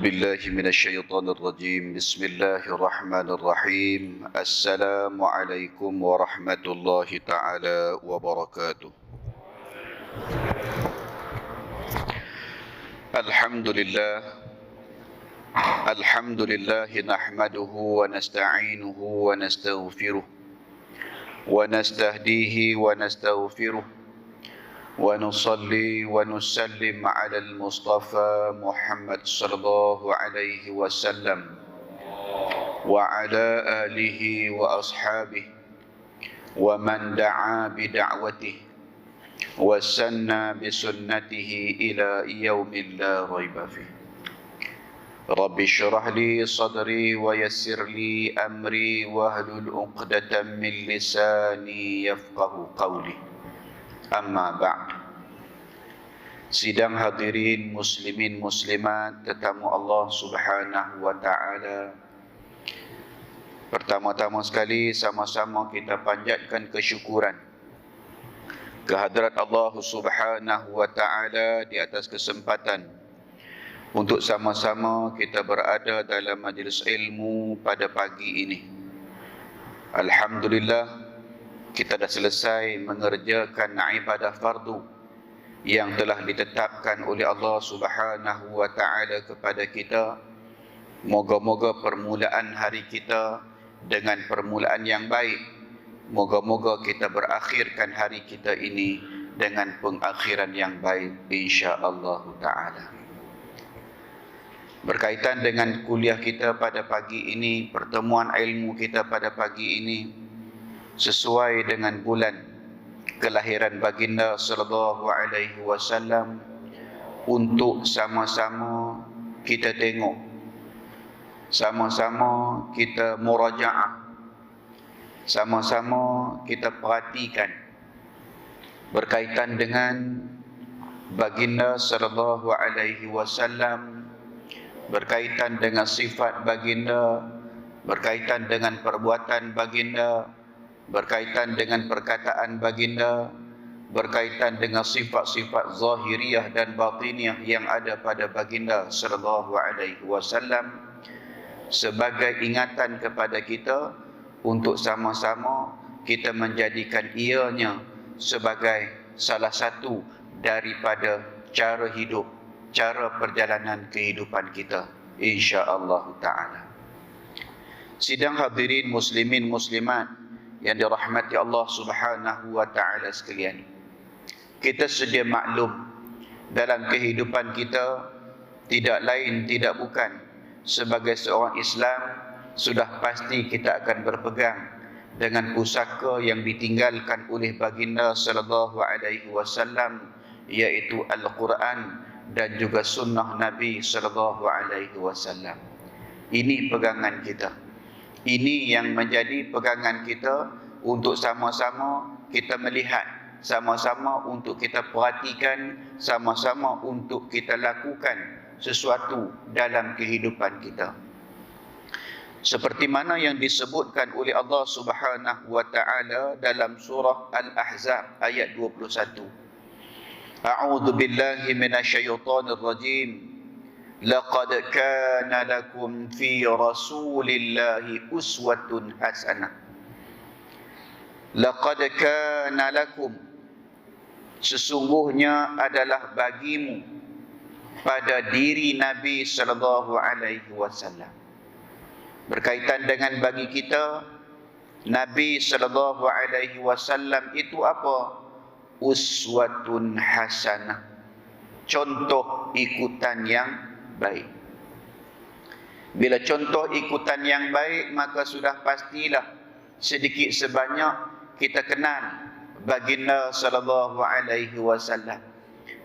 بالله من الشيطان الرجيم بسم الله الرحمن الرحيم السلام عليكم ورحمة الله تعالى وبركاته الحمد لله نحمده ونستعينه ونستغفره ونستهديه ونستغفره ونصلي ونسلم على المصطفى محمد صلى الله عليه وسلم وعلى آله وأصحابه ومن دعا بدعوته وسنى بسنته إلى يوم لا ريب فيه رب اشرح لي صدري ويسر لي أمري واحلل عقدة من لساني يفقه قولي. Amma ba'd. Sidang hadirin muslimin muslimat, tetamu Allah Subhanahu wa taala. Pertama-tama sekali sama-sama kita panjatkan kesyukuran kehadrat Allah Subhanahu wa taala di atas kesempatan untuk sama-sama kita berada dalam majlis ilmu pada pagi ini. Alhamdulillah, kita dah selesai mengerjakan ibadah fardu yang telah ditetapkan oleh Allah Subhanahu wa taala kepada kita. Moga-moga permulaan hari kita dengan permulaan yang baik. Moga-moga kita berakhirkan hari kita ini dengan pengakhiran yang baik insya-Allah taala. Berkaitan dengan kuliah kita pada pagi ini, pertemuan ilmu kita pada pagi ini, sesuai dengan bulan kelahiran baginda sallallahu alaihi wasallam, untuk sama-sama kita tengok, sama-sama kita murajaah, sama-sama kita perhatikan berkaitan dengan baginda sallallahu alaihi wasallam, berkaitan dengan sifat baginda, berkaitan dengan perbuatan baginda, berkaitan dengan perkataan baginda, berkaitan dengan sifat-sifat zahiriyah dan batiniyah yang ada pada baginda sallallahu alaihi wasallam, sebagai ingatan kepada kita untuk sama-sama kita menjadikan ianya sebagai salah satu daripada cara hidup, cara perjalanan kehidupan kita insya-Allah taala. Sidang hadirin muslimin muslimat yang dirahmati Allah Subhanahu wa taala sekalian, kita sedia maklum dalam kehidupan kita tidak lain tidak bukan sebagai seorang Islam sudah pasti kita akan berpegang dengan pusaka yang ditinggalkan oleh baginda sallallahu alaihi wasallam, yaitu Al-Quran dan juga sunnah Nabi sallallahu alaihi wasallam. Ini pegangan kita. Ini yang menjadi pegangan kita untuk sama-sama kita melihat, sama-sama untuk kita perhatikan, sama-sama untuk kita lakukan sesuatu dalam kehidupan kita. Seperti mana yang disebutkan oleh Allah Subhanahu wa taala dalam surah Al-Ahzab ayat 21. A'udzu billahi minasyaitonir rajim. Laqad kana lakum fi rasulillahi uswatun hasanah. Laqad kana lakum, sesungguhnya adalah bagimu pada diri Nabi sallallahu alaihi wasallam. Berkaitan dengan bagi kita, Nabi sallallahu alaihi wasallam itu apa? Uswatun hasanah, contoh ikutan yang baik. Bila contoh ikutan yang baik, maka sudah pastilah sedikit sebanyak kita kenal baginda sallallahu alaihi wasallam.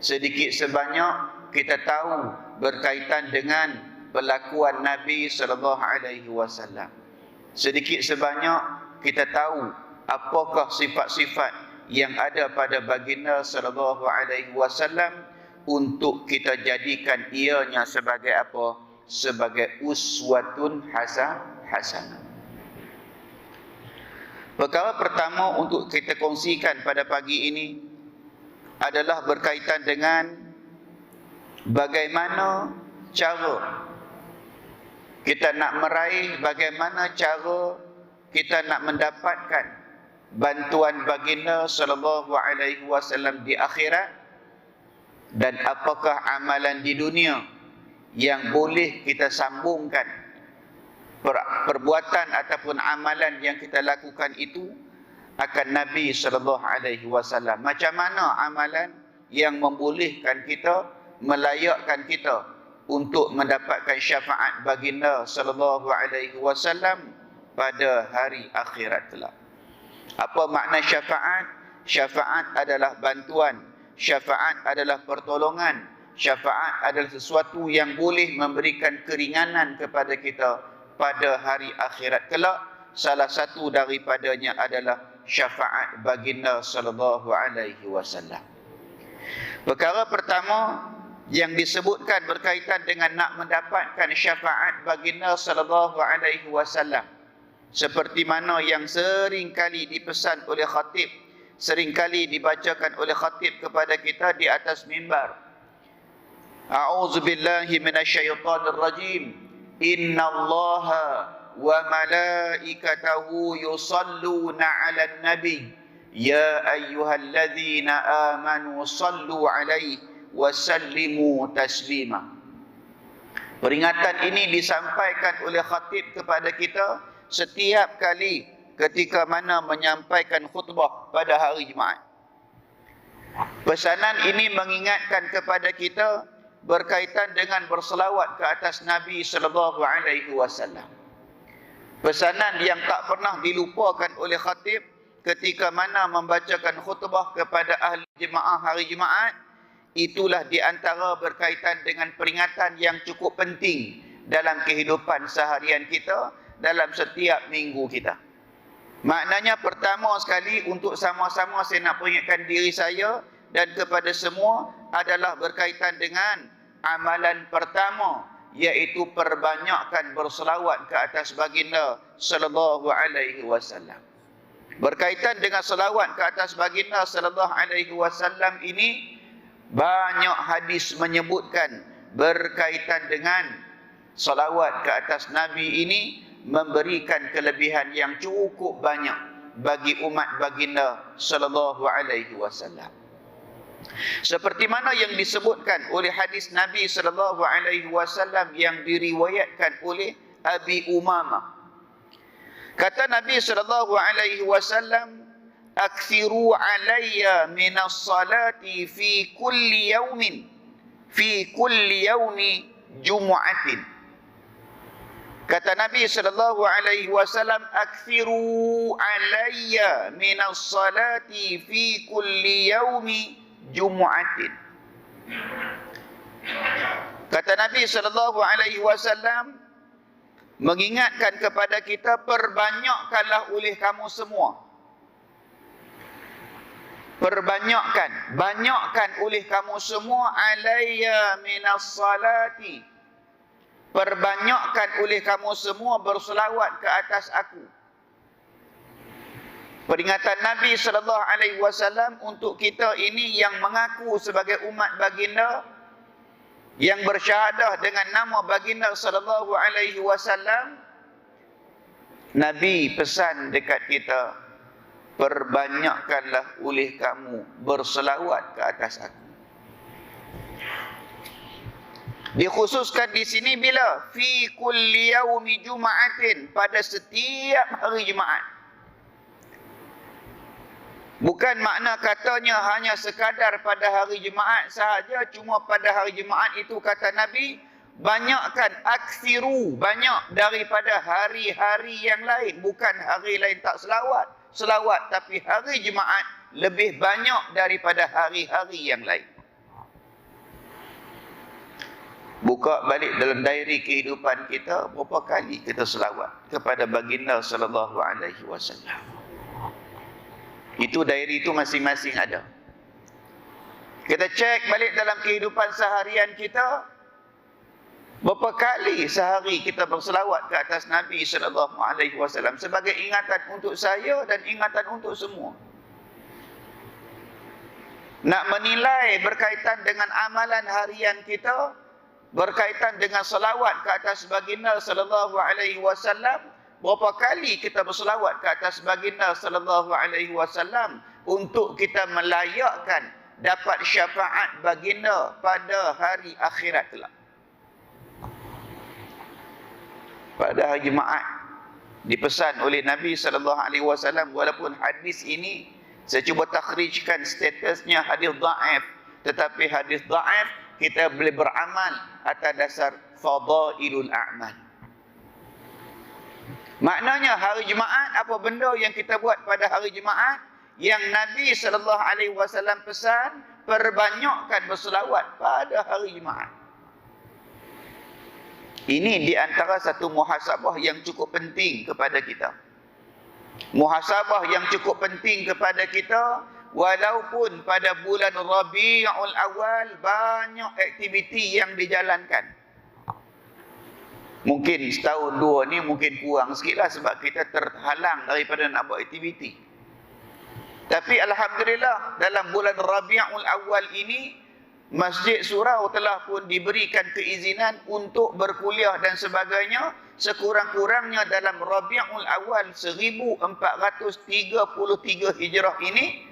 Sedikit sebanyak kita tahu berkaitan dengan perlakuan Nabi sallallahu alaihi wasallam. Sedikit sebanyak kita tahu apakah sifat-sifat yang ada pada baginda sallallahu alaihi wasallam, untuk kita jadikan ianya sebagai apa? Sebagai uswatun hasanah. Perkara pertama untuk kita kongsikan pada pagi ini adalah berkaitan dengan bagaimana cara Kita nak meraih bagaimana cara kita nak mendapatkan bantuan baginda sallallahu alaihi wasallam di akhirat, dan apakah amalan di dunia yang boleh kita sambungkan perbuatan ataupun amalan yang kita lakukan itu akan Nabi sallallahu alaihi wasallam. Macam mana amalan yang membolehkan kita, melayakkan kita untuk mendapatkan syafaat baginda sallallahu alaihi wasallam pada hari akhirat kelak. Apa makna syafaat? Syafaat adalah bantuan, syafaat adalah pertolongan, syafaat adalah sesuatu yang boleh memberikan keringanan kepada kita pada hari akhirat kelak. Salah satu daripadanya adalah syafaat baginda sallallahu alaihi wasallam. Perkara pertama yang disebutkan berkaitan dengan nak mendapatkan syafaat baginda sallallahu alaihi wasallam, seperti mana yang sering kali dipesan oleh khatib, sering kali dibacakan oleh khatib kepada kita di atas mimbar. A'udzubillahi minasyaitonir rajim. Innallaha wa malaikatahu yusalluna 'alan nabi ya ayyuhalladzina amanu sallu 'alaihi wa sallimu taslima. Peringatan ini disampaikan oleh khatib kepada kita setiap kali ketika mana menyampaikan khutbah pada hari Jumaat. Pesanan ini mengingatkan kepada kita berkaitan dengan berselawat ke atas Nabi sallallahu alaihi wasallam. Pesanan yang tak pernah dilupakan oleh khatib ketika mana membacakan khutbah kepada ahli jemaah hari Jumaat. Itulah di antara berkaitan dengan peringatan yang cukup penting dalam kehidupan seharian kita, dalam setiap minggu kita. Maknanya pertama sekali, untuk sama-sama saya nak peringatkan diri saya dan kepada semua, adalah berkaitan dengan amalan pertama, iaitu perbanyakkan berselawat ke atas baginda sallallahu alaihi wasallam. Berkaitan dengan selawat ke atas baginda sallallahu alaihi wasallam ini, banyak hadis menyebutkan berkaitan dengan selawat ke atas Nabi ini memberikan kelebihan yang cukup banyak bagi umat baginda sallallahu alaihi wasallam. Seperti mana yang disebutkan oleh hadis Nabi sallallahu alaihi wasallam yang diriwayatkan oleh Abi Umamah. Kata Nabi sallallahu alaihi wasallam, "Aktsiru alayya minas salati fi kulli yaumi jumu'atin." Kata Nabi sallallahu alaihi wasallam, "Aktsiru alayya minas salati fi kulli yaumi jumu'atin." Kata Nabi sallallahu alaihi wasallam mengingatkan kepada kita, perbanyakkanlah oleh kamu semua. Banyakkan oleh kamu semua alayya minas salati. Perbanyakkan oleh kamu semua berselawat ke atas aku. Peringatan Nabi sallallahu alaihi wasallam untuk kita ini yang mengaku sebagai umat baginda, yang bersyahadah dengan nama baginda sallallahu alaihi wasallam. Nabi pesan dekat kita, perbanyakkanlah oleh kamu berselawat ke atas aku. Dikhususkan di sini bila fi kulli yaumi jum'atin, pada setiap hari Jumaat. Bukan makna katanya hanya sekadar pada hari Jumaat sahaja, cuma pada hari Jumaat itu kata Nabi, banyakkan, aksiru, banyak daripada hari-hari yang lain. Bukan hari lain tak selawat, tapi hari Jumaat lebih banyak daripada hari-hari yang lain. Buka balik dalam diary kehidupan kita, berapa kali kita selawat kepada baginda sallallahu alaihi wasallam. Itu diary itu masing-masing ada. Kita cek balik dalam kehidupan seharian kita, berapa kali sehari kita berselawat ke atas Nabi sallallahu alaihi wasallam, sebagai ingatan untuk saya dan ingatan untuk semua. Nak menilai berkaitan dengan amalan harian kita, berkaitan dengan selawat ke atas baginda sallallahu alaihi wasallam, berapa kali kita berselawat ke atas baginda sallallahu alaihi wasallam untuk kita melayakkan dapat syafaat baginda pada hari akhirat kelak. Pada hari Jumaat dipesan oleh Nabi sallallahu alaihi wasallam, walaupun hadis ini saya cuba takhrijkan statusnya hadis dhaif, tetapi hadis dhaif kita boleh beramal atas dasar fadailul a'mal. Maknanya hari Jumaat, apa benda yang kita buat pada hari Jumaat yang Nabi sallallahu alaihi wasallam pesan, perbanyakkan berselawat pada hari Jumaat. Ini di antara satu muhasabah yang cukup penting kepada kita. Muhasabah yang cukup penting kepada kita, walaupun pada bulan Rabiul Awal banyak aktiviti yang dijalankan. Mungkin setahun dua ni mungkin kurang sikit lah sebab kita terhalang daripada nak buat aktiviti. Tapi Alhamdulillah dalam bulan Rabiul Awal ini Masjid Surau telah pun diberikan keizinan untuk berkuliah dan sebagainya. Sekurang-kurangnya dalam Rabiul Awal 1433 Hijrah ini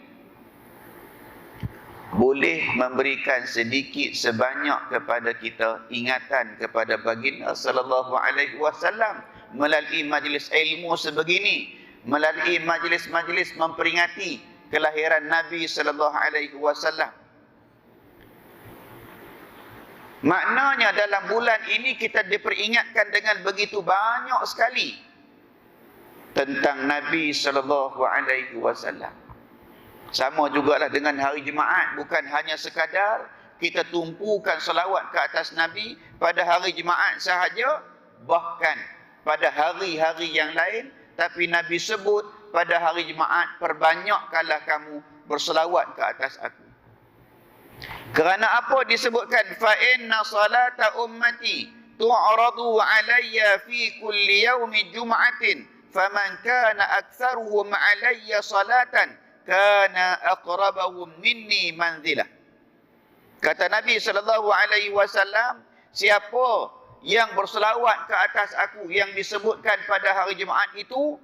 boleh memberikan sedikit sebanyak kepada kita ingatan kepada baginda sallallahu alaihi wasallam melalui majlis ilmu sebegini, melalui majlis-majlis memperingati kelahiran Nabi sallallahu alaihi wasallam. Maknanya dalam bulan ini kita diperingatkan dengan begitu banyak sekali tentang Nabi sallallahu alaihi wasallam. Sama jugalah dengan hari Jumaat, bukan hanya sekadar kita tumpukan selawat ke atas Nabi pada hari Jumaat sahaja, bahkan pada hari-hari yang lain, tapi Nabi sebut pada hari Jumaat, perbanyakkanlah kamu berselawat ke atas aku. Kerana apa disebutkan fa inna salata ummati tu'radu alayya fi kulli yaumi jum'atin faman kana aktsaruhum alayya salatan kana aqrabahum minni manzilah. Kata Nabi sallallahu alaihi wasallam, siapa yang berselawat ke atas aku yang disebutkan pada hari Jumaat itu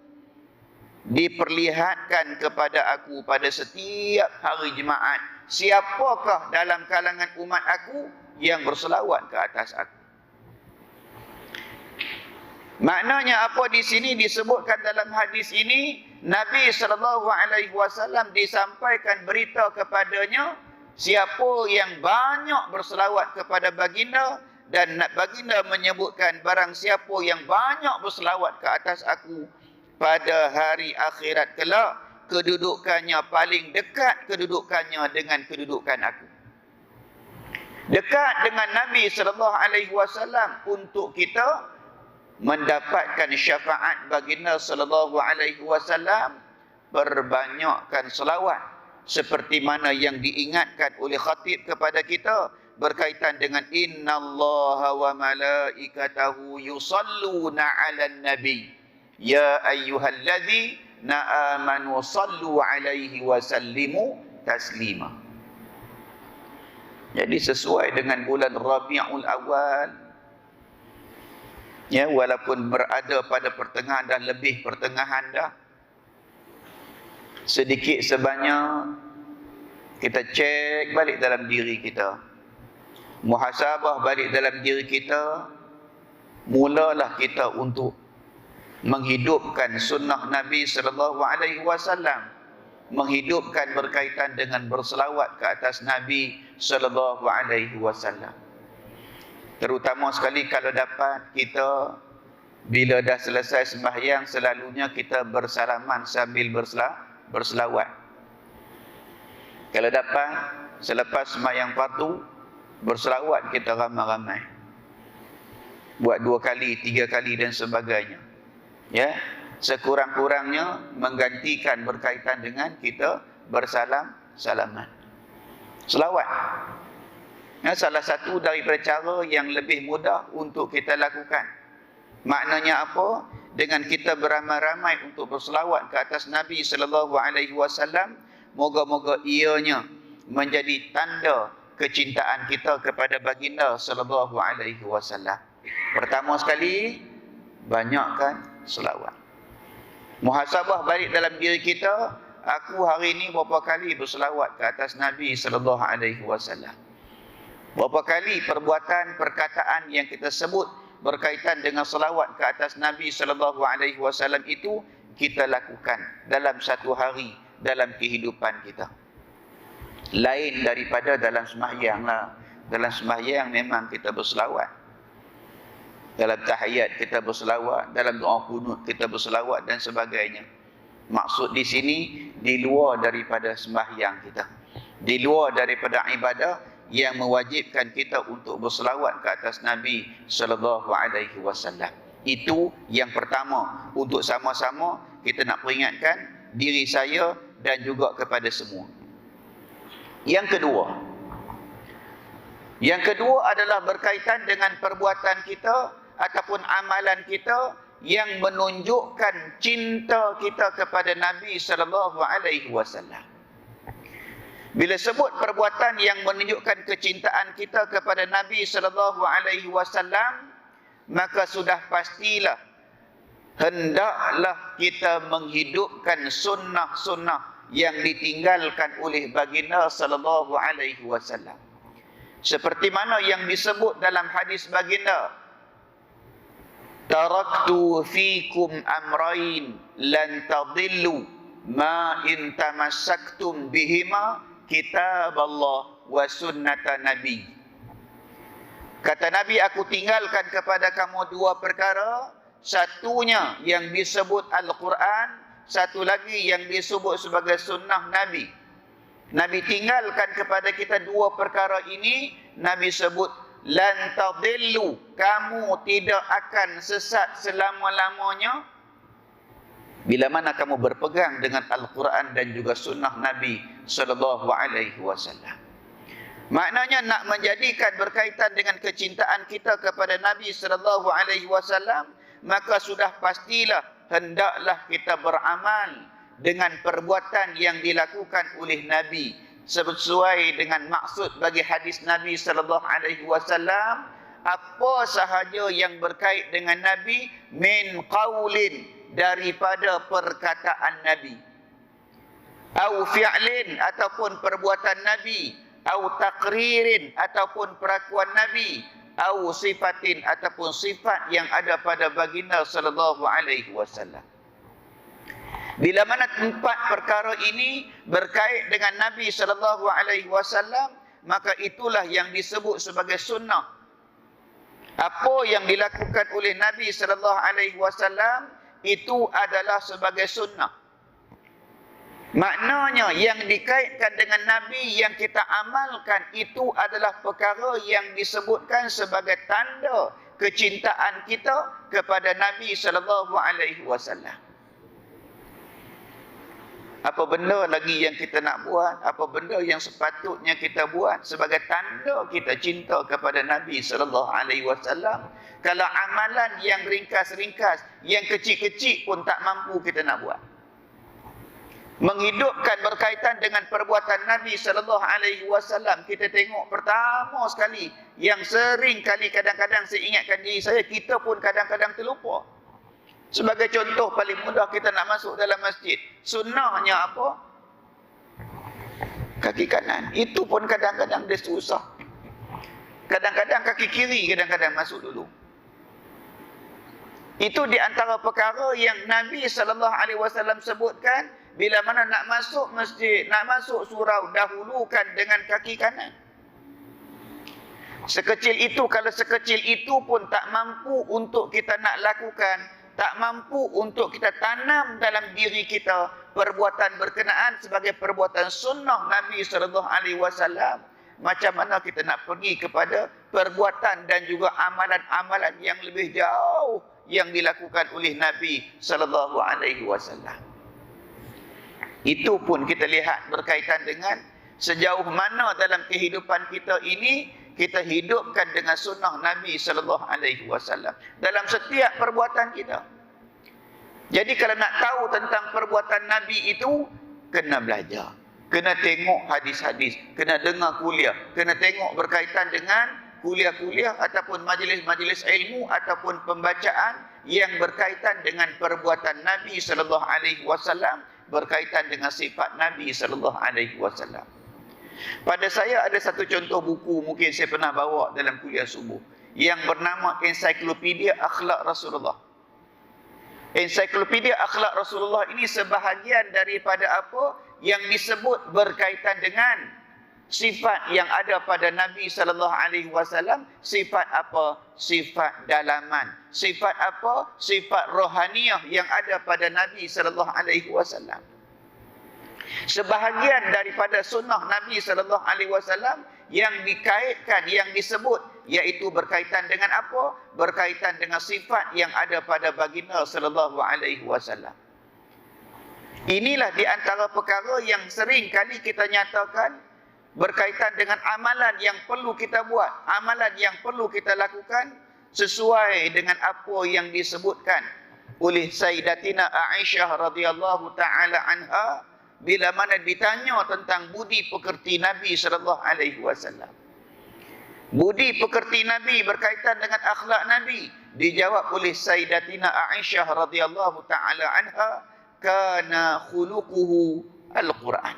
diperlihatkan kepada aku pada setiap hari Jumaat, siapakah dalam kalangan umat aku yang berselawat ke atas aku. Maknanya apa di sini disebutkan dalam hadis ini, Nabi SAW disampaikan berita kepadanya, siapa yang banyak berselawat kepada baginda, dan baginda menyebutkan barang siapa yang banyak berselawat ke atas aku pada hari akhirat kelak, kedudukannya paling dekat kedudukannya dengan kedudukan aku. Dekat dengan Nabi SAW untuk kita mendapatkan syafaat baginda sallallahu alaihi wasallam, perbanyakkan selawat seperti mana yang diingatkan oleh khatib kepada kita berkaitan dengan innallaha wa malaikatahu yusalluna 'alan nabi ya ayyuhalladzina amanu sallu 'alaihi wa sallimu taslima. Jadi sesuai dengan bulan Rabiul Awal, ya, walaupun berada pada pertengahan dah, lebih pertengahan dah, sedikit sebanyak kita cek balik dalam diri kita, muhasabah balik dalam diri kita, mulalah kita untuk menghidupkan sunnah Nabi sallallahu alaihi wasallam, menghidupkan berkaitan dengan berselawat ke atas Nabi sallallahu alaihi wasallam. Terutama sekali kalau dapat kita bila dah selesai sembahyang, selalunya kita bersalaman sambil berselawat. Kalau dapat selepas sembahyang fardu, berselawat kita ramai-ramai, buat 2 kali, 3 kali dan sebagainya, ya, sekurang-kurangnya menggantikan berkaitan dengan kita salaman selawat. Ya, salah satu daripada cara yang lebih mudah untuk kita lakukan. Maknanya apa? Dengan kita beramai-ramai untuk berselawat ke atas Nabi sallallahu alaihi wasallam, moga-moga ianya menjadi tanda kecintaan kita kepada baginda sallallahu alaihi wasallam. Pertama sekali, banyakkan selawat. Muhasabah balik dalam diri kita, aku hari ini berapa kali berselawat ke atas Nabi sallallahu alaihi wasallam. Berapa kali perbuatan, perkataan yang kita sebut berkaitan dengan selawat ke atas Nabi sallallahu alaihi wasallam itu kita lakukan dalam satu hari dalam kehidupan kita. Lain daripada dalam sembahyang lah. Dalam sembahyang memang kita berselawat. Dalam tahiyat kita berselawat, dalam doa qunut kita berselawat dan sebagainya. Maksud di sini di luar daripada sembahyang kita. Di luar daripada ibadah yang mewajibkan kita untuk berselawat ke atas Nabi sallallahu alaihi wasallam. Itu yang pertama, untuk sama-sama kita nak peringatkan diri saya dan juga kepada semua. Yang kedua adalah berkaitan dengan perbuatan kita ataupun amalan kita yang menunjukkan cinta kita kepada Nabi sallallahu alaihi wasallam. Bila sebut perbuatan yang menunjukkan kecintaan kita kepada Nabi sallallahu alaihi wasallam, maka sudah pastilah hendaklah kita menghidupkan sunnah-sunnah yang ditinggalkan oleh baginda sallallahu alaihi wasallam. Seperti mana yang disebut dalam hadis baginda, taraktu fikum amrayn lan tadillu ma in tamassaktum bihima kitaballah wa sunnata nabi. Kata Nabi, aku tinggalkan kepada kamu dua perkara, satunya yang disebut Al-Quran, satu lagi yang disebut sebagai sunnah Nabi. Nabi tinggalkan kepada kita dua perkara ini. Nabi sebut, lan tadillu, kamu tidak akan sesat selama-lamanya bila mana kamu berpegang dengan Al-Quran dan juga sunnah Nabi sallallahu alaihi wasallam. Maknanya nak menjadikan berkaitan dengan kecintaan kita kepada Nabi sallallahu alaihi wasallam, maka sudah pastilah hendaklah kita beramal dengan perbuatan yang dilakukan oleh Nabi sesuai dengan maksud bagi hadis Nabi sallallahu alaihi wasallam. Apa sahaja yang berkait dengan Nabi, min qaulin, daripada perkataan Nabi, au fi'lin, ataupun perbuatan Nabi, au taqririn, ataupun perakuan Nabi, au sifatin, ataupun sifat yang ada pada baginda sallallahu alaihi wasallam. Bila mana empat perkara ini berkait dengan Nabi sallallahu alaihi wasallam, maka itulah yang disebut sebagai sunnah. Apa yang dilakukan oleh Nabi sallallahu alaihi wasallam itu adalah sebagai sunnah. Maknanya yang dikaitkan dengan Nabi yang kita amalkan itu adalah perkara yang disebutkan sebagai tanda kecintaan kita kepada Nabi sallallahu alaihi wasallam. Apa benda lagi yang kita nak buat? Apa benda yang sepatutnya kita buat sebagai tanda kita cinta kepada Nabi sallallahu alaihi wasallam? Kalau amalan yang ringkas-ringkas, yang kecil-kecil pun tak mampu kita nak buat. Menghidupkan berkaitan dengan perbuatan Nabi sallallahu alaihi wasallam, kita tengok pertama sekali yang sering kali kadang-kadang saya ingatkan diri saya, kita pun kadang-kadang terlupa. Sebagai contoh paling mudah, kita nak masuk dalam masjid, sunnahnya apa? Kaki kanan. Itu pun kadang-kadang dia susah. Kadang-kadang kaki kiri kadang-kadang masuk dulu. Itu di antara perkara yang Nabi sallallahu alaihi wasallam sebutkan, bila mana nak masuk masjid, nak masuk surau, dahulukan dengan kaki kanan. Sekecil itu, kalau sekecil itu pun tak mampu untuk kita nak lakukan, tak mampu untuk kita tanam dalam diri kita perbuatan berkenaan sebagai perbuatan sunnah Nabi sallallahu alaihi wasallam, macam mana kita nak pergi kepada perbuatan dan juga amalan-amalan yang lebih jauh yang dilakukan oleh Nabi sallallahu alaihi wasallam. Itu pun kita lihat berkaitan dengan sejauh mana dalam kehidupan kita ini kita hidupkan dengan sunnah Nabi sallallahu alaihi wasallam dalam setiap perbuatan kita. Jadi kalau nak tahu tentang perbuatan Nabi itu, kena belajar. kena tengok hadis-hadis, kena dengar kuliah, kena tengok berkaitan dengan kuliah-kuliah ataupun majlis-majlis ilmu ataupun pembacaan yang berkaitan dengan perbuatan Nabi sallallahu alaihi wasallam, berkaitan dengan sifat Nabi sallallahu alaihi wasallam. Pada saya ada satu contoh buku, mungkin saya pernah bawa dalam kuliah subuh, yang bernama Ensiklopedia Akhlak Rasulullah. Ensiklopedia Akhlak Rasulullah ini sebahagian daripada apa yang disebut berkaitan dengan sifat yang ada pada Nabi sallallahu alaihi wasallam. Sifat apa? Sifat dalaman. Sifat apa? Sifat rohaniah yang ada pada Nabi sallallahu alaihi wasallam. Sebahagian daripada sunnah Nabi sallallahu alaihi wasallam yang dikaitkan, yang disebut, iaitu berkaitan dengan apa? Berkaitan dengan sifat yang ada pada baginda sallallahu alaihi wasallam. Inilah di antara perkara yang sering kali kita nyatakan berkaitan dengan amalan yang perlu kita buat, amalan yang perlu kita lakukan sesuai dengan apa yang disebutkan oleh Sayyidatina Aisyah radhiyallahu taala anha bila mana ditanya tentang budi pekerti Nabi sallallahu alaihi wasallam. Budi pekerti Nabi berkaitan dengan akhlak Nabi, dijawab oleh Sayyidatina Aisyah radhiyallahu taala anha, kana khuluquhu al-Quran.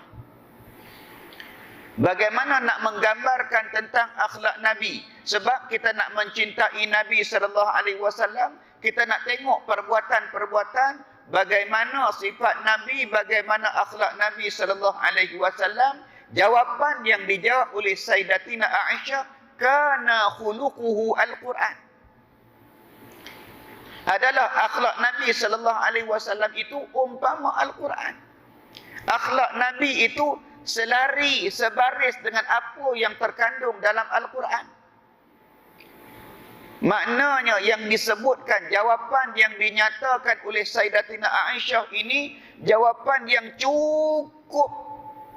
Bagaimana nak menggambarkan tentang akhlak Nabi? Sebab kita nak mencintai Nabi sallallahu alaihi wasallam, kita nak tengok perbuatan-perbuatan, bagaimana sifat Nabi, bagaimana akhlak Nabi sallallahu alaihi wasallam. Jawapan yang dijawab oleh Sayyidatina Aisyah, kana khuluquhu al-Quran. Adalah akhlak Nabi sallallahu alaihi wasallam itu umpama Al-Quran. Akhlak Nabi itu selari, sebaris dengan apa yang terkandung dalam Al-Quran. Maknanya yang disebutkan, jawapan yang dinyatakan oleh Sayyidatina Aisyah ini, jawapan yang cukup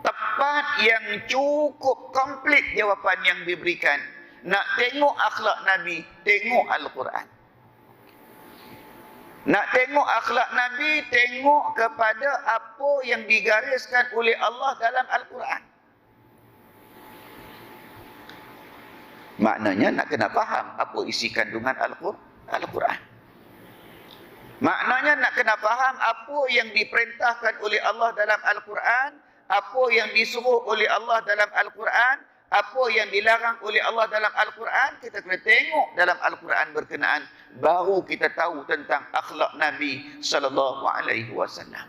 tepat, yang cukup komplit jawapan yang diberikan. Nak tengok akhlak Nabi, tengok Al-Quran. Nak tengok akhlak Nabi, tengok kepada apa yang digariskan oleh Allah dalam Al-Quran. Maknanya nak kena faham apa isi kandungan Al-Quran. Maknanya nak kena faham apa yang diperintahkan oleh Allah dalam Al-Quran, apa yang disuruh oleh Allah dalam Al-Quran, apa yang dilarang oleh Allah dalam Al-Quran. Kita kena tengok dalam Al-Quran berkenaan, baru kita tahu tentang akhlak Nabi sallallahu alaihi wasallam.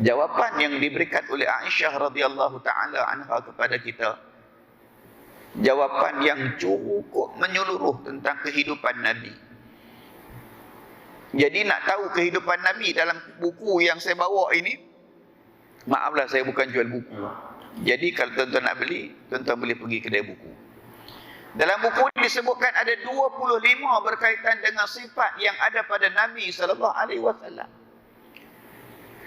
Jawapan yang diberikan oleh Aisyah radhiyallahu taala anha kepada kita, jawapan yang cukup menyeluruh tentang kehidupan Nabi. Jadi nak tahu kehidupan Nabi dalam buku yang saya bawa ini, maaflah saya bukan jual buku. Jadi kalau tuan-tuan nak beli, tuan-tuan boleh pergi kedai buku. Dalam buku ini disebutkan ada 25 berkaitan dengan sifat yang ada pada Nabi sallallahu alaihi wasallam.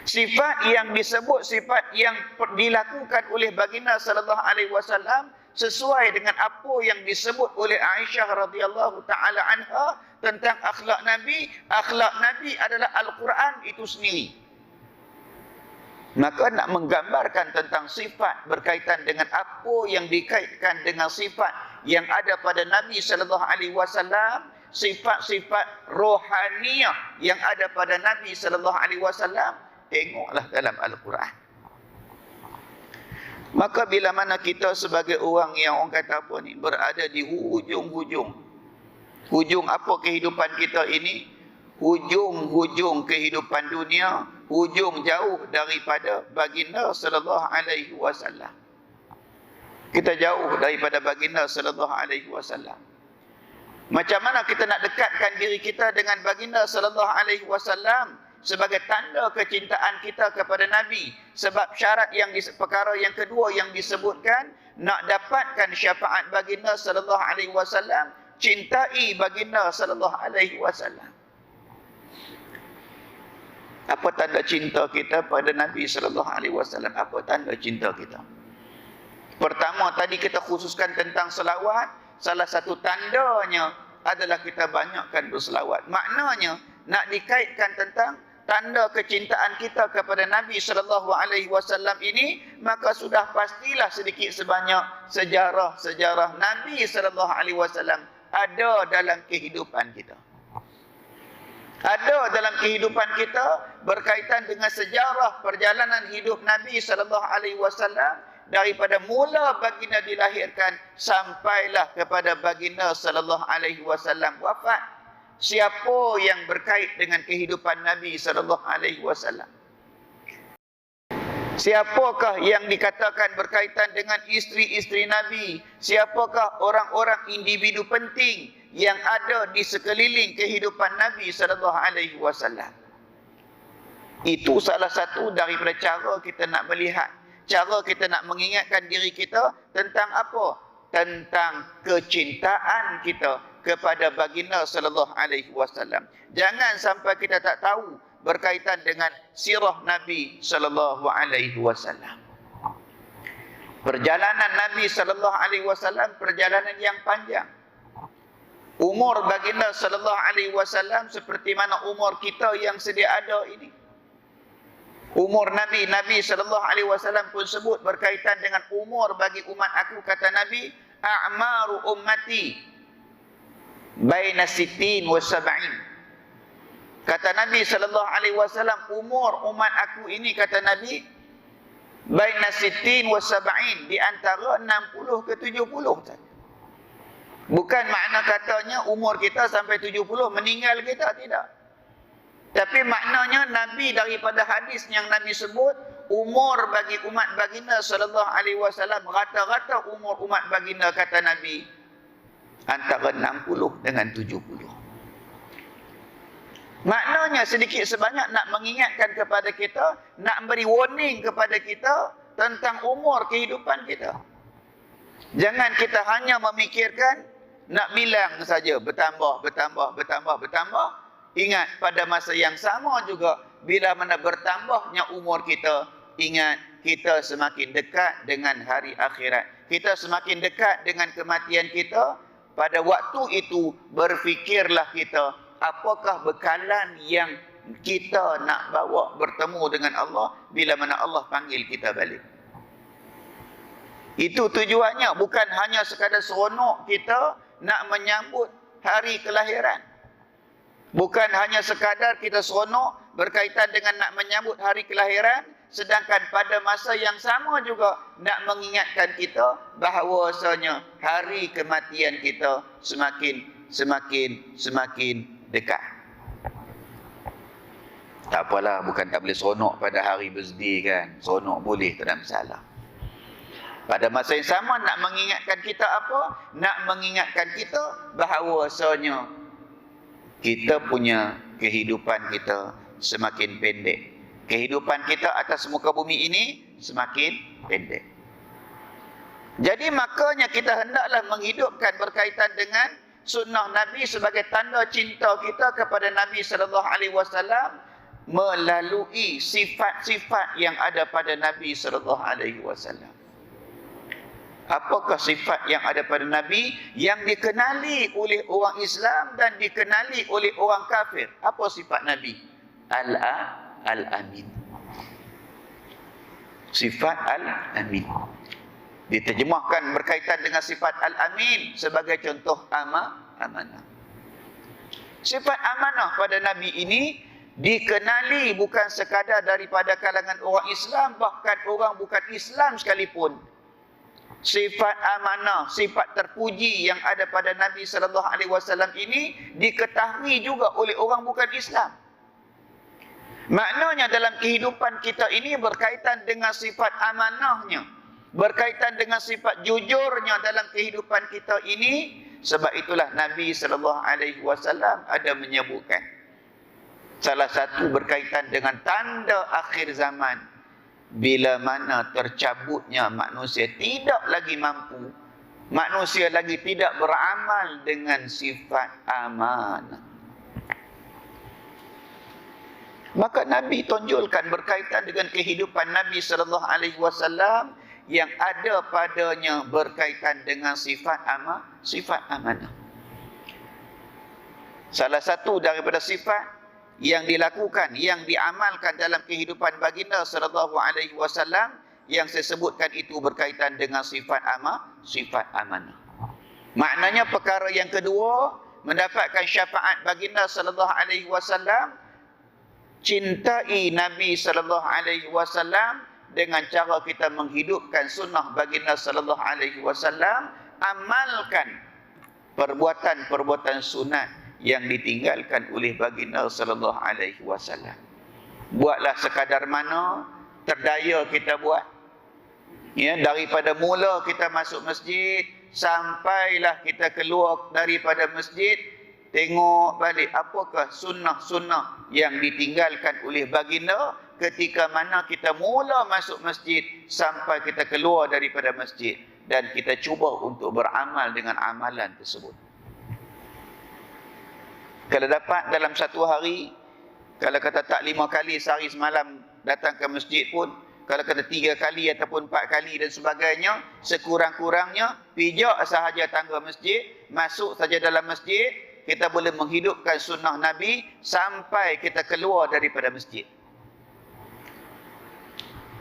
Sifat yang disebut, sifat yang dilakukan oleh baginda sallallahu alaihi wasallam sesuai dengan apa yang disebut oleh Aisyah radhiyallahu taala anha tentang akhlak Nabi. Akhlak Nabi adalah Al-Quran itu sendiri. Maka nak menggambarkan tentang sifat berkaitan dengan apa yang dikaitkan dengan sifat yang ada pada Nabi sallallahu alaihi wasallam, sifat-sifat rohaniah yang ada pada Nabi sallallahu alaihi wasallam, tengoklah dalam Al-Quran. Maka bila mana kita sebagai orang yang orang kata apa ni, berada di hujung apa kehidupan kita ini, hujung kehidupan dunia, hujung jauh daripada baginda sallallahu alaihi wasallam. Kita jauh daripada baginda sallallahu alaihi wasallam. Macam mana kita nak dekatkan diri kita dengan baginda sallallahu alaihi wasallam sebagai tanda kecintaan kita kepada Nabi? Sebab syarat yang perkara yang kedua yang disebutkan, nak dapatkan syafaat baginda sallallahu alaihi wasallam, cintai baginda sallallahu alaihi wasallam. Apa tanda cinta kita pada Nabi sallallahu alaihi wasallam? Apa tanda cinta kita? Pertama tadi kita khususkan tentang selawat. Salah satu tandanya adalah kita banyakkan berselawat. Maknanya nak dikaitkan tentang tanda kecintaan kita kepada Nabi sallallahu alaihi wasallam ini, maka sudah pastilah sedikit sebanyak sejarah-sejarah Nabi sallallahu alaihi wasallam ada dalam kehidupan kita. Ada dalam kehidupan kita berkaitan dengan sejarah perjalanan hidup Nabi sallallahu alaihi wasallam daripada mula baginda dilahirkan sampailah kepada baginda sallallahu alaihi wasallam wafat. Siapa yang berkait dengan kehidupan Nabi sallallahu alaihi wasallam? Siapakah yang dikatakan berkaitan dengan isteri-isteri Nabi? Siapakah orang-orang individu penting yang ada di sekeliling kehidupan Nabi sallallahu alaihi wasallam? Itu salah satu daripada cara kita nak melihat, cara kita nak mengingatkan diri kita tentang apa? Tentang kecintaan kita kepada baginda sallallahu alaihi wasallam. Jangan sampai kita tak tahu berkaitan dengan sirah Nabi sallallahu alaihi wasallam. Perjalanan Nabi sallallahu alaihi wasallam perjalanan yang panjang. Umur baginda sallallahu alaihi wasallam seperti mana umur kita yang sedia ada ini. Umur Nabi sallallahu alaihi wasallam pun sebut berkaitan dengan umur bagi umat aku, kata Nabi, a'maru ummati baina sittin wa sab'in. Kata Nabi sallallahu alaihi wasallam, umur umat aku ini, kata Nabi, baina sittin wa sab'in, di antara 60 ke 70 saja. Bukan makna katanya umur kita sampai 70 meninggal kita, tidak. Tapi maknanya Nabi daripada hadis yang Nabi sebut, umur bagi umat baginda sallallahu alaihi wasallam, rata-rata umur umat baginda, kata Nabi, antara 60 dengan 70. Maknanya sedikit sebanyak nak mengingatkan kepada kita, nak beri warning kepada kita tentang umur kehidupan kita. Jangan kita hanya memikirkan nak bilang saja, bertambah. Ingat pada masa yang sama juga, bila mana bertambahnya umur kita, ingat kita semakin dekat dengan hari akhirat. Kita semakin dekat dengan kematian kita. Pada waktu itu berfikirlah kita, apakah bekalan yang kita nak bawa bertemu dengan Allah bila mana Allah panggil kita balik. Itu tujuannya, bukan hanya sekadar seronok kita nak menyambut hari kelahiran. Bukan hanya sekadar kita seronok berkaitan dengan nak menyambut hari kelahiran, sedangkan pada masa yang sama juga nak mengingatkan kita bahawasanya hari kematian kita semakin dekat. Tak apalah, bukan tak boleh seronok pada hari birthday kan. Seronok boleh, tak ada masalah. Pada masa yang sama nak mengingatkan kita apa? Nak mengingatkan kita bahawasanya kita punya kehidupan kita semakin pendek. Kehidupan kita atas muka bumi ini semakin pendek. Jadi makanya kita hendaklah menghidupkan berkaitan dengan sunnah Nabi sebagai tanda cinta kita kepada Nabi sallallahu alaihi wasallam melalui sifat-sifat yang ada pada Nabi sallallahu alaihi wasallam. Apakah sifat yang ada pada Nabi yang dikenali oleh orang Islam dan dikenali oleh orang kafir? Apa sifat Nabi? Al-Amin. Sifat Al-Amin diterjemahkan berkaitan dengan sifat Al-Amin sebagai contoh amanah. Sifat amanah pada Nabi ini dikenali bukan sekadar daripada kalangan orang Islam, bahkan orang bukan Islam sekalipun. Sifat amanah, sifat terpuji yang ada pada Nabi sallallahu alaihi wasallam ini diketahui juga oleh orang bukan Islam. Maknanya dalam kehidupan kita ini berkaitan dengan sifat amanahnya, berkaitan dengan sifat jujurnya dalam kehidupan kita ini. Sebab itulah Nabi sallallahu alaihi wasallam ada menyebutkan salah satu berkaitan dengan tanda akhir zaman, bila mana tercabutnya manusia tidak lagi mampu, manusia lagi tidak beramal dengan sifat amanah. Maka Nabi tonjolkan berkaitan dengan kehidupan Nabi sallallahu alaihi wasallam yang ada padanya berkaitan dengan sifat amanah. Salah satu daripada sifat yang dilakukan, yang diamalkan dalam kehidupan baginda sallallahu alaihi wasallam yang saya sebutkan itu berkaitan dengan sifat amanah. Maknanya perkara yang kedua, mendapatkan syafaat baginda sallallahu alaihi wasallam, cintai Nabi sallallahu alaihi wasallam dengan cara kita menghidupkan sunnah baginda sallallahu alaihi wasallam, amalkan perbuatan-perbuatan sunat yang ditinggalkan oleh baginda sallallahu alaihi wasallam. Buatlah sekadar mana terdaya kita buat. Ya, daripada mula kita masuk masjid sampailah kita keluar daripada masjid, tengok balik apakah sunnah-sunnah yang ditinggalkan oleh baginda ketika mana kita mula masuk masjid sampai kita keluar daripada masjid, dan kita cuba untuk beramal dengan amalan tersebut. Kalau dapat dalam satu hari, kalau kata tak 5 kali sehari semalam datang ke masjid pun, kalau kata 3 kali ataupun 4 kali dan sebagainya, sekurang-kurangnya pijak sahaja tangga masjid, masuk saja dalam masjid, kita boleh menghidupkan sunnah Nabi sampai kita keluar daripada masjid.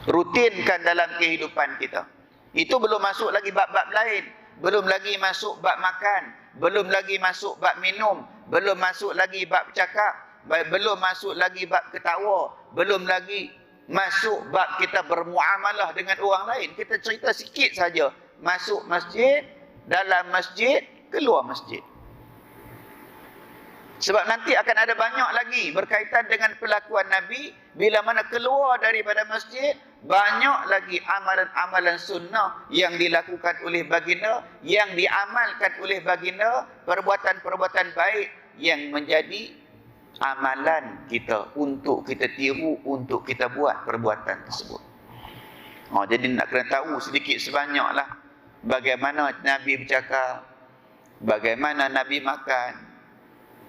Rutinkan dalam kehidupan kita. Itu belum masuk lagi bab-bab lain, belum lagi masuk bab makan, belum lagi masuk bab minum, belum masuk lagi bab cakap, belum masuk lagi bab ketawa, belum lagi masuk bab kita bermuamalah dengan orang lain. Kita cerita sikit saja, masuk masjid, dalam masjid, keluar masjid. Sebab nanti akan ada banyak lagi berkaitan dengan pelakuan Nabi. Bila mana keluar daripada masjid, banyak lagi amalan-amalan sunnah yang dilakukan oleh baginda, yang diamalkan oleh baginda, perbuatan-perbuatan baik yang menjadi amalan kita untuk kita tiru, untuk kita buat perbuatan tersebut. Jadi nak kena tahu sedikit sebanyaklah bagaimana Nabi bercakap, bagaimana Nabi makan.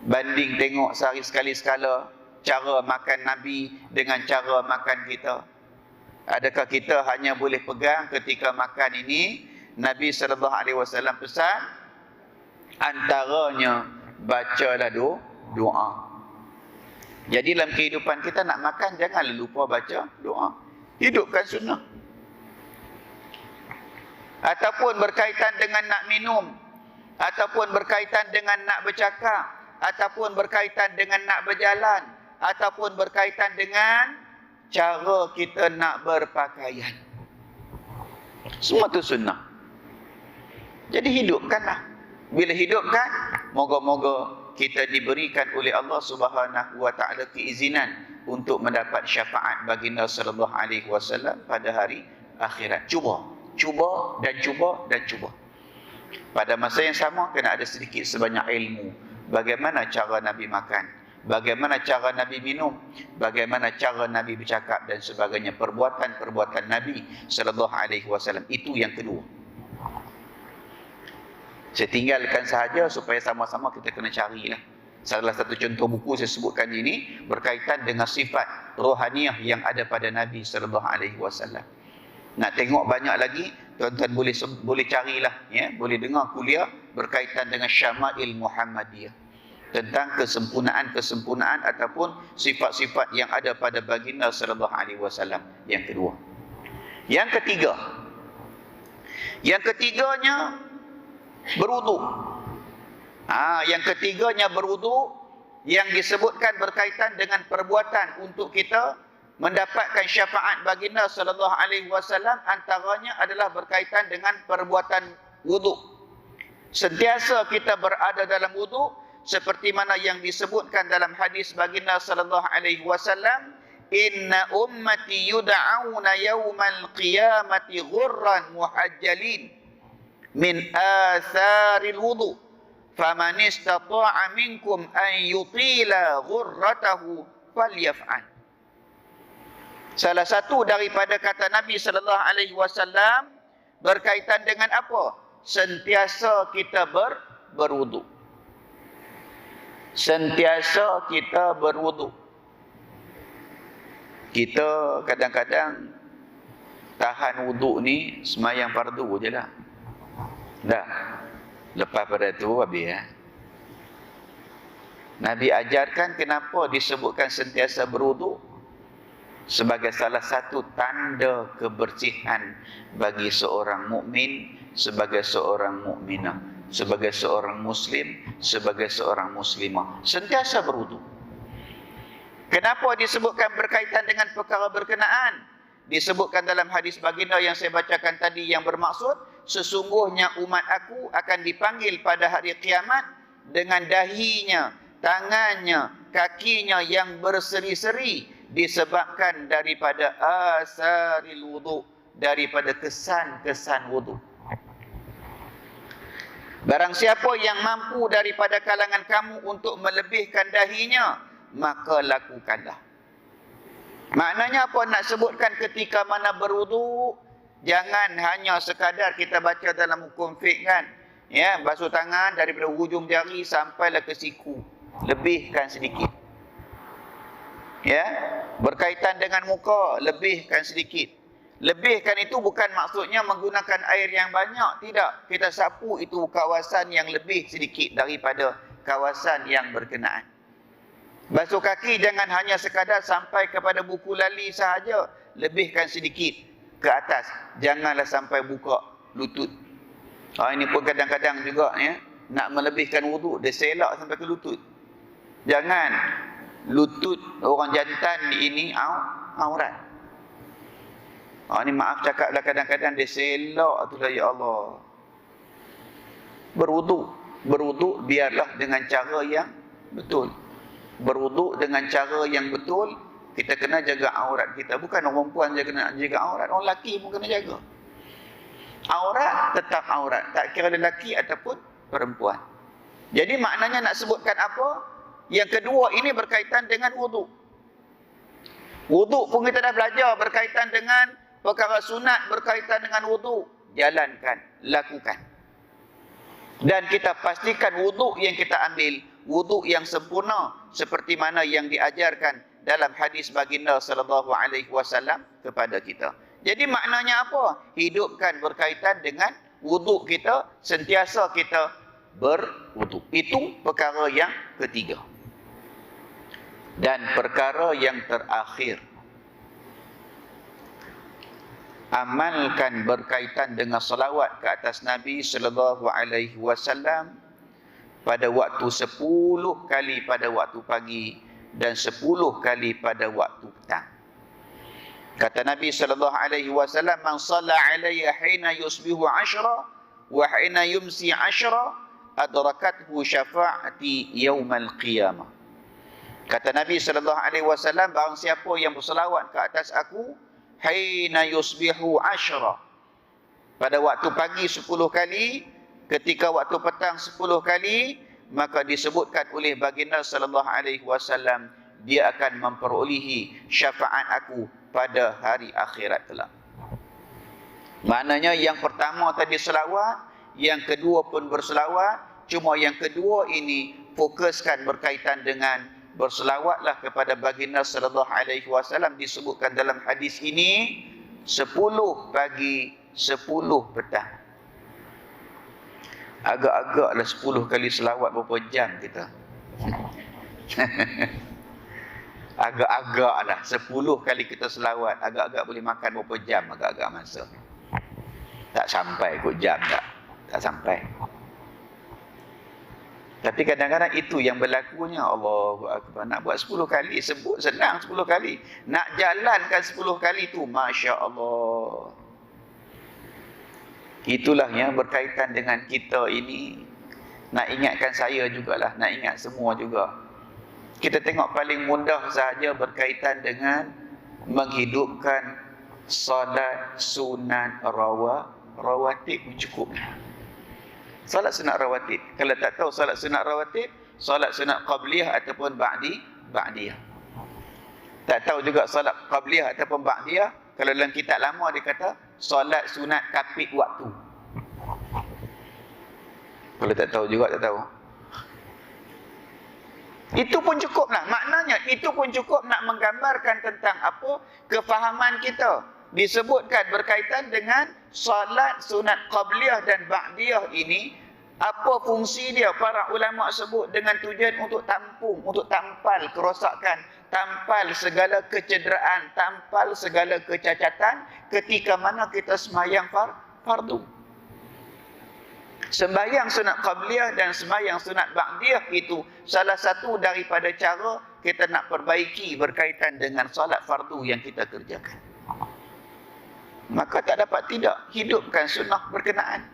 Banding tengok sehari sekali sekala cara makan Nabi dengan cara makan kita. Adakah kita hanya boleh pegang ketika makan ini? Nabi SAW pesan, antaranya bacalah doa. Jadi dalam kehidupan kita nak makan, jangan lupa baca doa. Hidupkan sunnah. Ataupun berkaitan dengan nak minum, ataupun berkaitan dengan nak bercakap, ataupun berkaitan dengan nak berjalan, ataupun berkaitan dengan cara kita nak berpakaian. Semua itu sunnah. Jadi hidupkanlah. Bila hidupkan, moga-moga kita diberikan oleh Allah Subhanahu wa taala keizinan untuk mendapat syafaat baginda sallallahu alaihi wasallam pada hari akhirat. Cuba dan cuba. Pada masa yang sama kena ada sedikit sebanyak ilmu. Bagaimana cara Nabi makan, bagaimana cara Nabi minum, bagaimana cara Nabi bercakap dan sebagainya. Perbuatan-perbuatan Nabi sallallahu alaihi wasallam itu yang kedua. Saya tinggalkan sahaja supaya sama-sama kita kena carilah. Salah satu contoh buku saya sebutkan ini berkaitan dengan sifat rohaniah yang ada pada Nabi sallallahu alaihi wasallam. Nak tengok banyak lagi, tuan-tuan boleh carilah, ya, boleh dengar kuliah berkaitan dengan Syama'il Muhammadiyah, tentang kesempurnaan ataupun sifat-sifat yang ada pada baginda sallallahu alaihi wasallam. Yang kedua. Yang ketiganya berwudu. Yang ketiganya berwudu, yang disebutkan berkaitan dengan perbuatan untuk kita mendapatkan syafaat baginda sallallahu alaihi wasallam, antaranya adalah berkaitan dengan perbuatan wudu. Sentiasa kita berada dalam wudu, seperti mana yang disebutkan dalam hadis baginda sallallahu alaihi wasallam, inna ummati yud'auna yaumal qiyamati ghurran muhajjalin min atharil wudu, faman istata'a minkum an yutila ghurratahu falyaf'al. Salah satu daripada kata Nabi sallallahu alaihi wasallam berkaitan dengan apa? Sentiasa kita berwudu. Sentiasa kita berwudu. Kita kadang-kadang tahan wudu ni semayang fardu je lah. Dah. Lepas pada tu habis ya. Nabi ajarkan kenapa disebutkan sentiasa berwuduk sebagai salah satu tanda kebersihan bagi seorang mukmin, sebagai seorang mukminah, sebagai seorang muslim, sebagai seorang muslimah, sentiasa berwuduk. Kenapa disebutkan berkaitan dengan perkara berkenaan? Disebutkan dalam hadis baginda yang saya bacakan tadi, yang bermaksud sesungguhnya umat aku akan dipanggil pada hari kiamat dengan dahinya, tangannya, kakinya yang berseri-seri disebabkan daripada asaril wudu, daripada kesan-kesan wudu. Barang siapa yang mampu daripada kalangan kamu untuk melebihkan dahinya, maka lakukanlah. Maknanya apa nak sebutkan ketika mana berwudu? Jangan hanya sekadar kita baca dalam hukum fiqh kan, ya, basuh tangan daripada hujung jari sampailah ke siku, lebihkan sedikit. Ya, berkaitan dengan muka, lebihkan sedikit. Lebihkan itu bukan maksudnya menggunakan air yang banyak, tidak. Kita sapu itu kawasan yang lebih sedikit daripada kawasan yang berkenaan. Basuh kaki jangan hanya sekadar sampai kepada buku lali sahaja, lebihkan sedikit ke atas, janganlah sampai buka lutut. Ini pun kadang-kadang juga ya, nak melebihkan wudu, dia selak sampai ke lutut. Jangan. Lutut orang jantan ini aurat. Ini maaf cakaplah, kadang-kadang dia selak tu lah, ya Allah. Berwuduk biarlah dengan cara yang betul. Berwuduk dengan cara yang betul. Kita kena jaga aurat kita. Bukan orang perempuan je kena jaga aurat, orang lelaki pun kena jaga. Aurat tetap aurat, tak kira lelaki ataupun perempuan. Jadi maknanya nak sebutkan apa? Yang kedua ini berkaitan dengan wuduk. Wuduk pun kita dah belajar berkaitan dengan perkara sunat, berkaitan dengan wuduk. Jalankan, lakukan. Dan kita pastikan wuduk yang kita ambil, wuduk yang sempurna seperti mana yang diajarkan dalam hadis baginda sallallahu alaihi wasallam kepada kita. Jadi maknanya apa? Hidupkan berkaitan dengan wuduk kita, sentiasa kita berwuduk. Itu perkara yang ketiga. Dan perkara yang terakhir, amalkan berkaitan dengan salawat ke atas Nabi sallallahu alaihi wasallam pada waktu 10 kali pada waktu pagi dan 10 kali pada waktu petang. Kata Nabi sallallahu alaihi wasallam, "Man shalla alayya hina yusbihu 10 wa hina yumsi 10 adrakathu syafa'ati yaumal qiyamah." Kata Nabi sallallahu alaihi wasallam, barang siapa yang berselawat ke atas aku hina yusbihu 10, pada waktu pagi 10 kali, ketika waktu petang 10 kali, maka disebutkan oleh baginda sallallahu alaihi wasallam, dia akan memperolehi syafaat aku pada hari akhirat kelak. Maknanya yang pertama tadi selawat, yang kedua pun berselawat, cuma yang kedua ini fokuskan berkaitan dengan berselawatlah kepada baginda sallallahu alaihi wasallam, disebutkan dalam hadis ini 10 pagi 10 petang. Agak-agaklah 10 kali selawat berapa jam kita. Agak-agaklah 10 kali kita selawat, agak-agak boleh makan berapa jam, agak-agak masa. Tak sampai kot jam, tak sampai. Tapi kadang-kadang itu yang berlakunya. Allahu Akbar. Nak buat 10 kali, sebut senang 10 kali. Nak jalankan 10 kali tu, Masya Allah. Itulah yang berkaitan dengan kita ini. Nak ingatkan saya jugalah, nak ingat semua juga. Kita tengok paling mudah sahaja berkaitan dengan menghidupkan salat sunat rawatib pun cukup. Salat sunat rawatib. Kalau tak tahu salat sunat rawatib, salat sunat qabliyah ataupun ba'diyah. Tak tahu juga salat qabliyah ataupun ba'diyah, kalau dalam kitab lama dia kata salat sunat kapit waktu. Kalau tak tahu juga, tak tahu. Itu pun cukup lah. Maknanya itu pun cukup nak menggambarkan tentang apa kefahaman kita. Disebutkan berkaitan dengan salat sunat qabliyah dan ba'diyah ini Apa fungsi dia? Para ulama sebut dengan tujuan untuk tampung, untuk tampal kerosakan, tampal segala kecederaan, tampal segala kecacatan ketika mana kita sembahyang fardu. Sembahyang sunat qabliyah dan sembahyang sunat ba'diyah itu salah satu daripada cara kita nak perbaiki berkaitan dengan solat fardu yang kita kerjakan. Maka tak dapat tidak hidupkan sunnah berkenaan.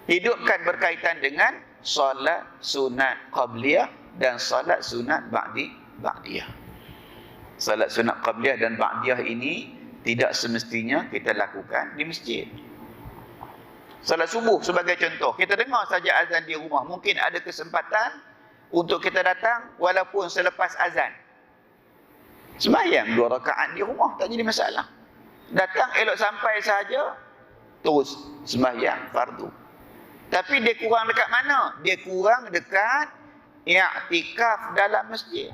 Hidupkan berkaitan dengan solat sunat qabliyah dan solat sunat ba'diyah. Solat sunat qabliyah dan ba'diyah ini tidak semestinya kita lakukan di masjid. Salat subuh sebagai contoh, kita dengar saja azan di rumah, mungkin ada kesempatan untuk kita datang walaupun selepas azan. Sembahyang 2 rakaat di rumah, tak jadi masalah. Datang elok sampai saja, terus sembahyang fardu. Tapi dia kurang dekat mana? Dia kurang dekat i'tikaf dalam masjid.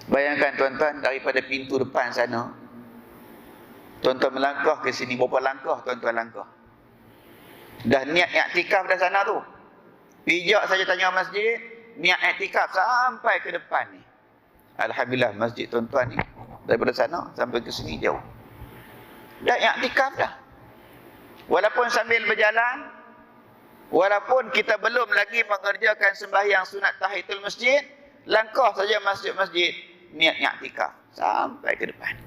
Bayangkan tuan-tuan, daripada pintu depan sana, tuan-tuan melangkah ke sini, berapa langkah tuan-tuan langkah? Dah niat i'tikaf dah sana tu. Pijak saja tanya masjid, niat i'tikaf sampai ke depan ni. Alhamdulillah masjid tuan-tuan ni daripada sana sampai ke sini jauh. Dah i'tikaf dah. Walaupun sambil berjalan, walaupun kita belum lagi mengerjakan sembahyang sunat tahiyatul masjid, langkah saja masjid-masjid, niat i'tikaf sampai ke depan.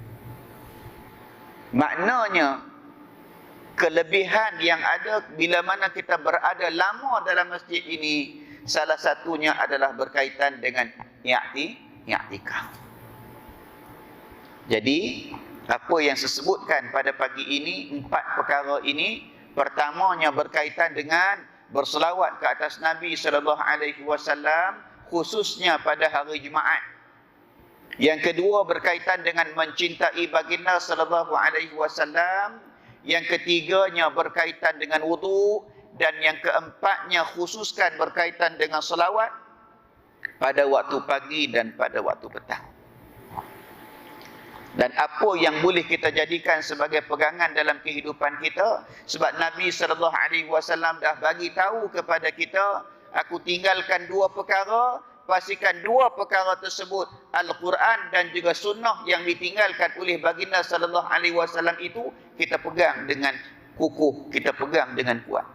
Maknanya kelebihan yang ada bila mana kita berada lama dalam masjid ini, salah satunya adalah berkaitan dengan i'tikaf. Jadi apa yang saya sebutkan pada pagi ini, 4 perkara ini, pertamanya berkaitan dengan berselawat ke atas Nabi SAW, khususnya pada hari Jumaat. Yang kedua berkaitan dengan mencintai baginda SAW. Yang ketiganya berkaitan dengan wudu, dan yang keempatnya khususkan berkaitan dengan selawat pada waktu pagi dan pada waktu petang. Dan apa yang boleh kita jadikan sebagai pegangan dalam kehidupan kita, sebab Nabi SAW dah bagi tahu kepada kita, aku tinggalkan 2 perkara, pastikan 2 perkara tersebut, Al-Quran dan juga sunnah yang ditinggalkan oleh baginda SAW itu, kita pegang dengan kukuh, kita pegang dengan kuat.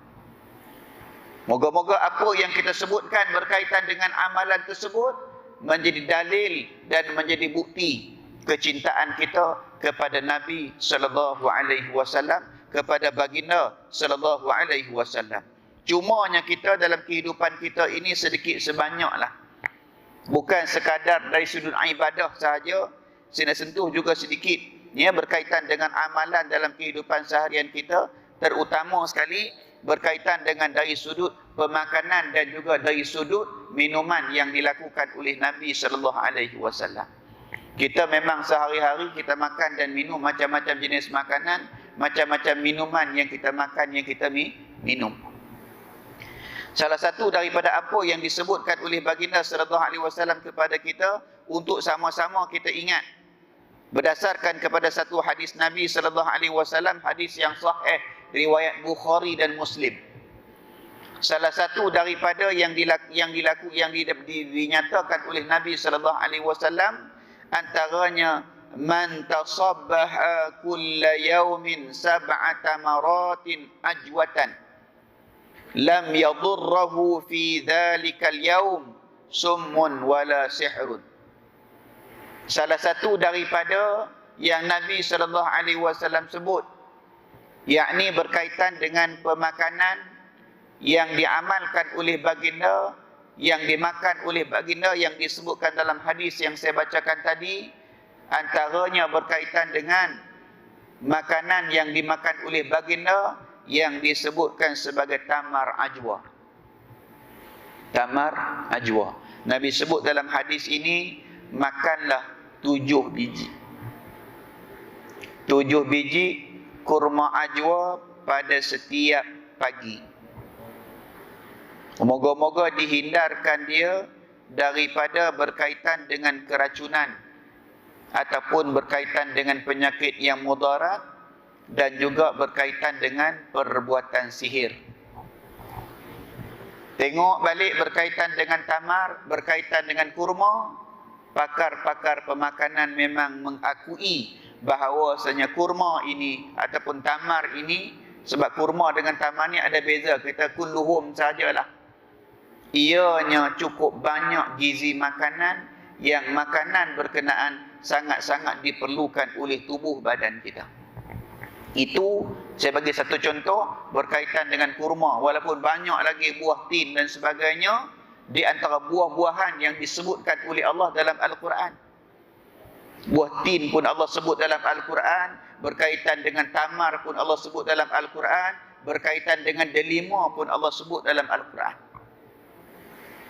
Moga-moga apa yang kita sebutkan berkaitan dengan amalan tersebut menjadi dalil dan menjadi bukti kecintaan kita kepada Nabi SAW, kepada baginda SAW. Cumanya kita dalam kehidupan kita ini sedikit sebanyaklah, bukan sekadar dari sudut ibadah sahaja, saya nak sentuh juga sedikit ya, berkaitan dengan amalan dalam kehidupan seharian kita, terutama sekali berkaitan dengan dari sudut pemakanan dan juga dari sudut minuman yang dilakukan oleh Nabi SAW. Kita memang sehari-hari kita makan dan minum macam-macam jenis makanan, macam-macam minuman yang kita makan, yang kita minum. Salah satu daripada apa yang disebutkan oleh baginda SAW kepada kita untuk sama-sama kita ingat, berdasarkan kepada satu hadis Nabi SAW, hadis yang sahih riwayat Bukhari dan Muslim. Salah satu daripada yang dinyatakan oleh Nabi SAW, antaranya man tasabbaha kulla yawmin 7 maratin ajwatan lam yadurruhu fi dhalikal yawm summun wala sihrun. Salah satu daripada yang Nabi SAW sebut, yakni berkaitan dengan pemakanan yang diamalkan oleh baginda, yang dimakan oleh baginda, yang disebutkan dalam hadis yang saya bacakan tadi, antaranya berkaitan dengan makanan yang dimakan oleh baginda yang disebutkan sebagai tamar ajwa. Tamar ajwa. Nabi sebut dalam hadis ini, makanlah 7 biji. 7 biji kurma ajwa pada setiap pagi. Moga-moga dihindarkan dia daripada berkaitan dengan keracunan ataupun berkaitan dengan penyakit yang mudarat dan juga berkaitan dengan perbuatan sihir. Tengok balik berkaitan dengan tamar, berkaitan dengan kurma, pakar-pakar pemakanan memang mengakui bahawasanya kurma ini ataupun tamar ini, sebab kurma dengan tamar ni ada beza, kita kulluhum sajalah. Ianya cukup banyak gizi makanan yang makanan berkenaan sangat-sangat diperlukan oleh tubuh badan kita. Itu saya bagi satu contoh berkaitan dengan kurma. Walaupun banyak lagi buah tin dan sebagainya di antara buah-buahan yang disebutkan oleh Allah dalam Al-Quran. Buah tin pun Allah sebut dalam Al-Quran, berkaitan dengan tamar pun Allah sebut dalam Al-Quran, berkaitan dengan delima pun Allah sebut dalam Al-Quran.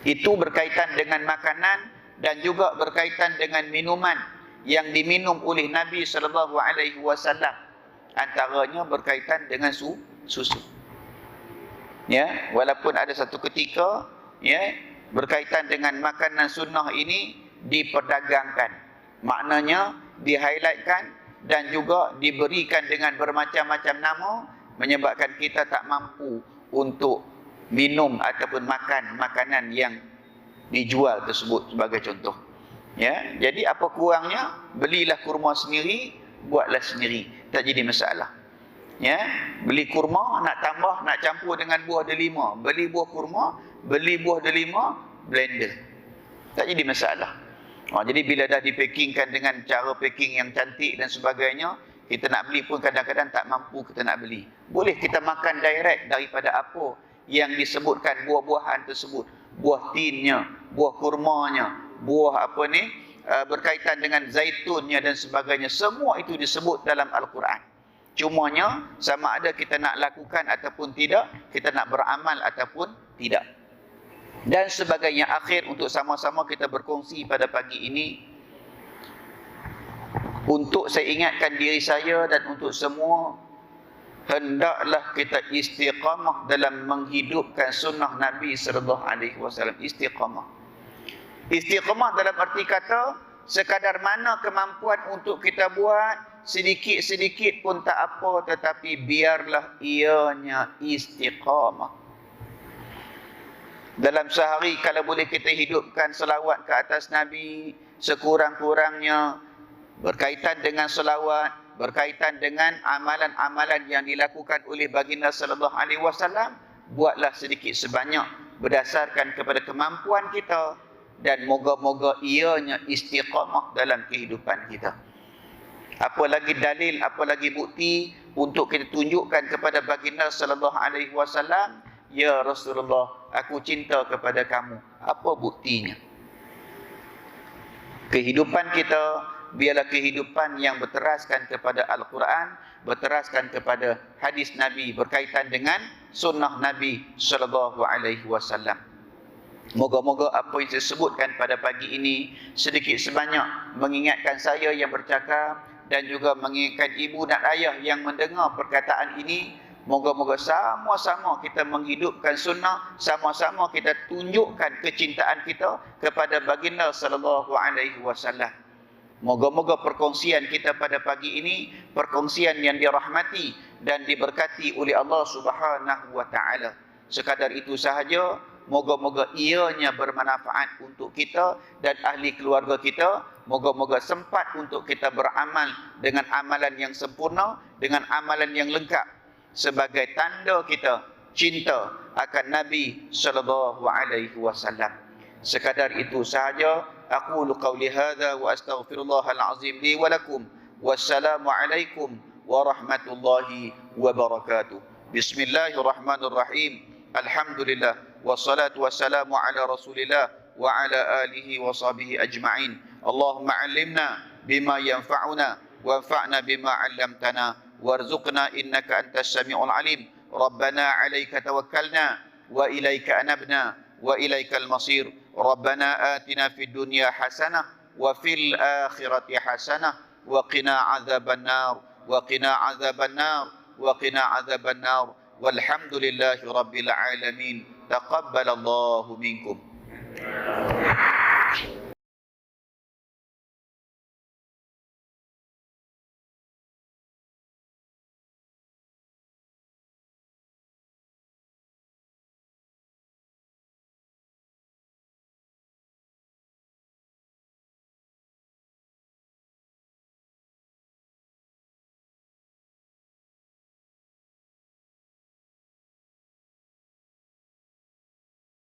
Itu berkaitan dengan makanan dan juga berkaitan dengan minuman yang diminum oleh Nabi SAW. Antaranya berkaitan dengan susu. Ya, walaupun ada satu ketika ya berkaitan dengan makanan sunnah ini diperdagangkan. Maknanya di-highlightkan dan juga diberikan dengan bermacam-macam nama, menyebabkan kita tak mampu untuk minum ataupun makan makanan yang dijual tersebut sebagai contoh. Ya, jadi apa kurangnya, belilah kurma sendiri, buatlah sendiri, tak jadi masalah. Ya, beli kurma nak tambah, nak campur dengan buah delima, beli buah kurma, beli buah delima, blender, tak jadi masalah. Jadi bila dah dipackingkan dengan cara packing yang cantik dan sebagainya, kita nak beli pun kadang-kadang tak mampu kita nak beli. Boleh kita makan direct daripada apa yang disebutkan buah-buahan tersebut, buah tinnya, buah kurmanya, buah apa ni, berkaitan dengan zaitunnya dan sebagainya. Semua itu disebut dalam Al-Quran. Cumanya sama ada kita nak lakukan ataupun tidak, kita nak beramal ataupun tidak. Dan sebagainya. Akhir untuk sama-sama kita berkongsi pada pagi ini, untuk saya ingatkan diri saya dan untuk semua, hendaklah kita istiqamah dalam menghidupkan sunnah Nabi SAW. Istiqamah. Istiqamah dalam arti kata, sekadar mana kemampuan untuk kita buat, sedikit-sedikit pun tak apa, tetapi biarlah ianya istiqamah. Dalam sehari kalau boleh kita hidupkan selawat ke atas Nabi sekurang-kurangnya, berkaitan dengan selawat, berkaitan dengan amalan-amalan yang dilakukan oleh baginda sallallahu alaihi wasallam, buatlah sedikit sebanyak berdasarkan kepada kemampuan kita, dan moga-moga ianya istiqamah dalam kehidupan kita. Apa lagi dalil, apa lagi bukti untuk kita tunjukkan kepada baginda sallallahu alaihi wasallam, ya Rasulullah, aku cinta kepada kamu. Apa buktinya? Kehidupan kita biarlah kehidupan yang berteraskan kepada Al-Quran, berteraskan kepada hadis Nabi, berkaitan dengan sunnah Nabi sallallahu alaihi wasallam. Moga-moga apa yang saya sebutkan pada pagi ini sedikit sebanyak mengingatkan saya yang bercakap dan juga mengingatkan ibu dan ayah yang mendengar perkataan ini. Moga-moga sama-sama kita menghidupkan sunnah, sama-sama kita tunjukkan kecintaan kita kepada baginda sallallahu alaihi wasallam. Moga-moga perkongsian kita pada pagi ini perkongsian yang dirahmati dan diberkati oleh Allah Subhanahu wa taala. Sekadar itu sahaja, moga-moga ianya bermanfaat untuk kita dan ahli keluarga kita. Moga-moga sempat untuk kita beramal dengan amalan yang sempurna, dengan amalan yang lengkap, sebagai tanda kita cinta akan Nabi sallallahu alaihi wasallam. Sekadar itu sahaja. Aqulu qawli hadza wa astaghfirullahal azim li wa lakum. Wassalamu alaikum warahmatullahi wabarakatuh. Bismillahirrahmanirrahim. Alhamdulillah wassalatu wassalamu ala Rasulillah wa ala alihi wa sahbihi ajma'in. Allahumma 'allimna bima yanfa'una wanfa'na bima 'allamtana warzuqna innaka antas sami'ul alim. Rabbana 'alaika tawakkalna wa ilaika anabna wa ilaikal masir. Rabbana atina fid dunya hasanah wa fil akhirati hasanah wa qina adzabannar wa qina adzabannar wa qina adzabannar. Walhamdulillahi rabbil alamin. Taqabbalallahu minkum.